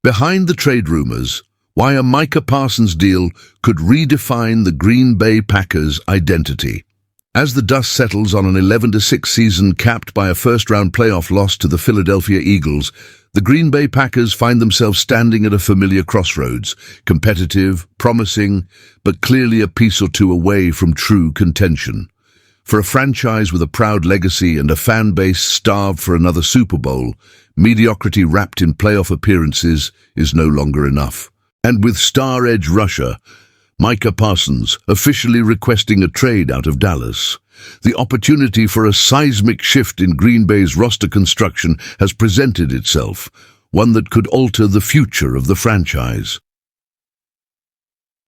Behind the trade rumors, why a Micah Parsons deal could redefine the Green Bay Packers' identity. As the dust settles on an 11-6 season capped by a first-round playoff loss to the Philadelphia Eagles, the Green Bay Packers find themselves standing at a familiar crossroads, competitive, promising, but clearly a piece or two away from true contention. For a franchise with a proud legacy and a fan base starved for another Super Bowl, mediocrity wrapped in playoff appearances is no longer enough. And with star edge rusher Micah Parsons officially requesting a trade out of Dallas, the opportunity for a seismic shift in Green Bay's roster construction has presented itself, one that could alter the future of the franchise.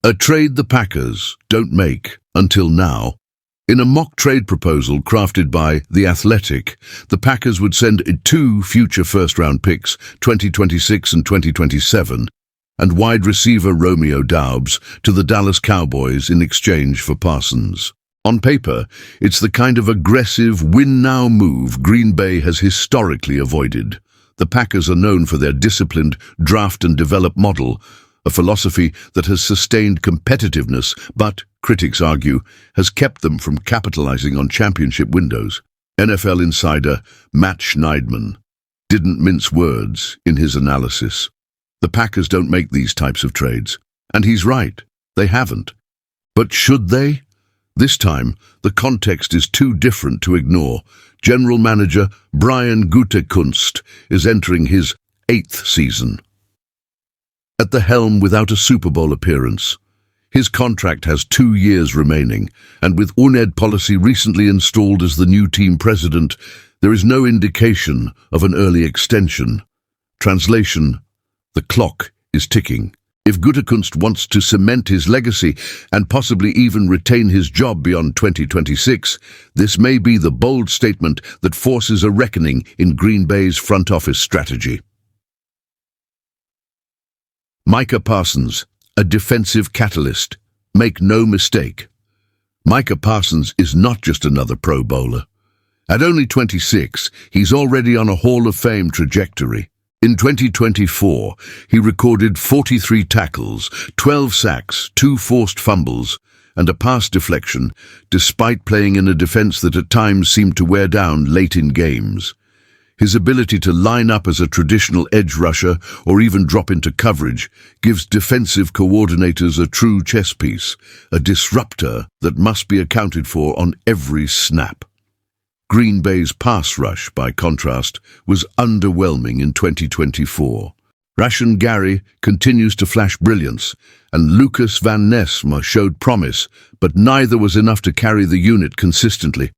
A trade the Packers don't make until now. In a mock trade proposal crafted by The Athletic, the Packers would send 2 future first-round picks, 2026 and 2027, and wide receiver Romeo Doubs to the Dallas Cowboys in exchange for Parsons. On paper, it's the kind of aggressive win-now move Green Bay has historically avoided. The Packers are known for their disciplined draft and develop model, a philosophy that has sustained competitiveness but, critics argue, has kept them from capitalizing on championship windows. NFL insider Matt Schneidman didn't mince words in his analysis. The Packers don't make these types of trades, and he's right, they haven't. But should they? This time, the context is too different to ignore. General Manager Brian Gutekunst is entering his 8th season. At the helm without a Super Bowl appearance, his contract has 2 years remaining, and with UNED policy recently installed as the new team president, there is no indication of an early extension. Translation: the clock is ticking. If Gutekunst wants to cement his legacy and possibly even retain his job beyond 2026, this may be the bold statement that forces a reckoning in Green Bay's front office strategy. Micah Parsons, a defensive catalyst. Make no mistake, Micah Parsons is not just another Pro Bowler. At only 26, he's already on a Hall of Fame trajectory. In 2024, he recorded 43 tackles, 12 sacks, 2 forced fumbles, and a pass deflection, despite playing in a defense that at times seemed to wear down late in games. His ability to line up as a traditional edge rusher or even drop into coverage gives defensive coordinators a true chess piece, a disruptor that must be accounted for on every snap. Green Bay's pass rush, by contrast, was underwhelming in 2024. Rashan Gary continues to flash brilliance, and Lucas Van Ness showed promise, but neither was enough to carry the unit consistently.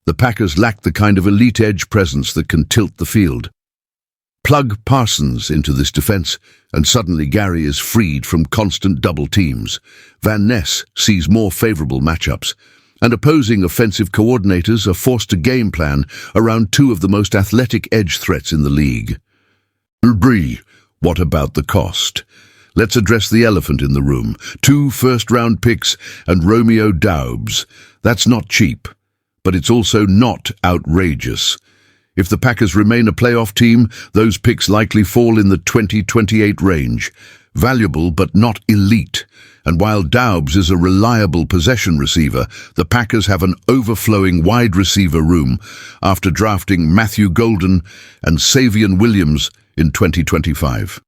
The Packers lacked the kind of elite edge presence that can tilt the field. Plug Parsons into this defense, and suddenly Gary is freed from constant double teams. Van Ness sees more favorable matchups, and opposing offensive coordinators are forced to game plan around 2 of the most athletic edge threats in the league. Bree, what about the cost? Let's address the elephant in the room. 2 first-round picks and Romeo Doubs. That's not cheap, but it's also not outrageous. If the Packers remain a playoff team, those picks likely fall in the 2028 range. Valuable but not elite. And while Doubs is a reliable possession receiver, the Packers have an overflowing wide receiver room after drafting Matthew Golden and Savion Williams in 2025.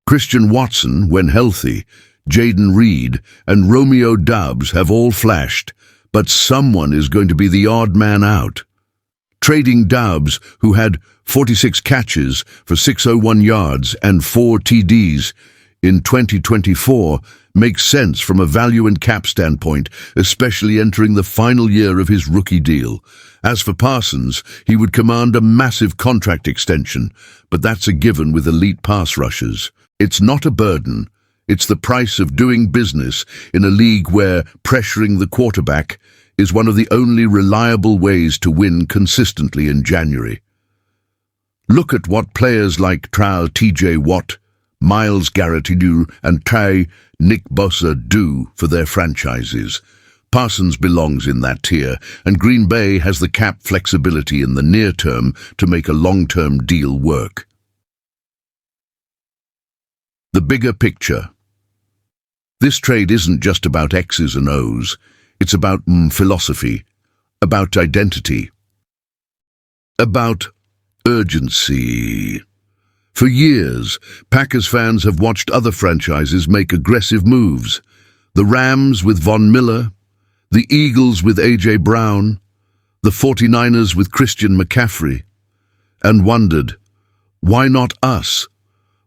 Christian Watson, when healthy, Jaden Reed, and Romeo Doubs have all flashed, but someone is going to be the odd man out. Trading Doubs, who had 46 catches for 601 yards and 4 TDs in 2024, makes sense from a value and cap standpoint, especially entering the final year of his rookie deal. As for Parsons, he would command a massive contract extension, but that's a given with elite pass rushers. It's not a burden. It's the price of doing business in a league where pressuring the quarterback is one of the only reliable ways to win consistently in January. Look at what players like T.J. Watt, Myles Garrett and Nick Bosa do for their franchises. Parsons belongs in that tier, and Green Bay has the cap flexibility in the near term to make a long-term deal work. the bigger picture. This trade isn't just about X's and O's. It's about philosophy, about identity, about urgency. For years, Packers fans have watched other franchises make aggressive moves. The Rams with Von Miller, the Eagles with A.J. Brown, the 49ers with Christian McCaffrey, and wondered, why not us?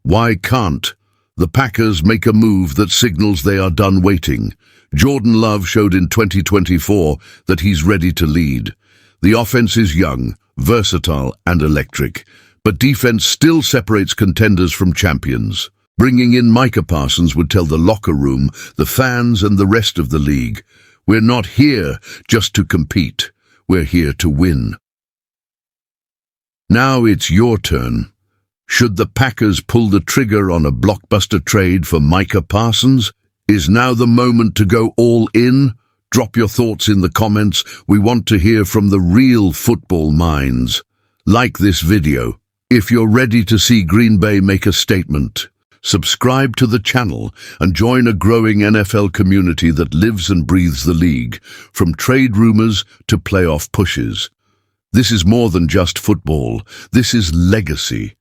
Why can't the Packers make a move that signals they are done waiting? Jordan Love showed in 2024 that he's ready to lead. The offense is young, versatile, and electric, but defense still separates contenders from champions. Bringing in Micah Parsons would tell the locker room, the fans, and the rest of the league, we're not here just to compete. We're here to win. Now it's your turn. Should the Packers pull the trigger on a blockbuster trade for Micah Parsons? Is now the moment to go all in? Drop your thoughts in the comments. We want to hear from the real football minds. Like this video if you're ready to see Green Bay make a statement. Subscribe to the channel and join a growing NFL community that lives and breathes the league, from trade rumors to playoff pushes. This is more than just football. This is legacy.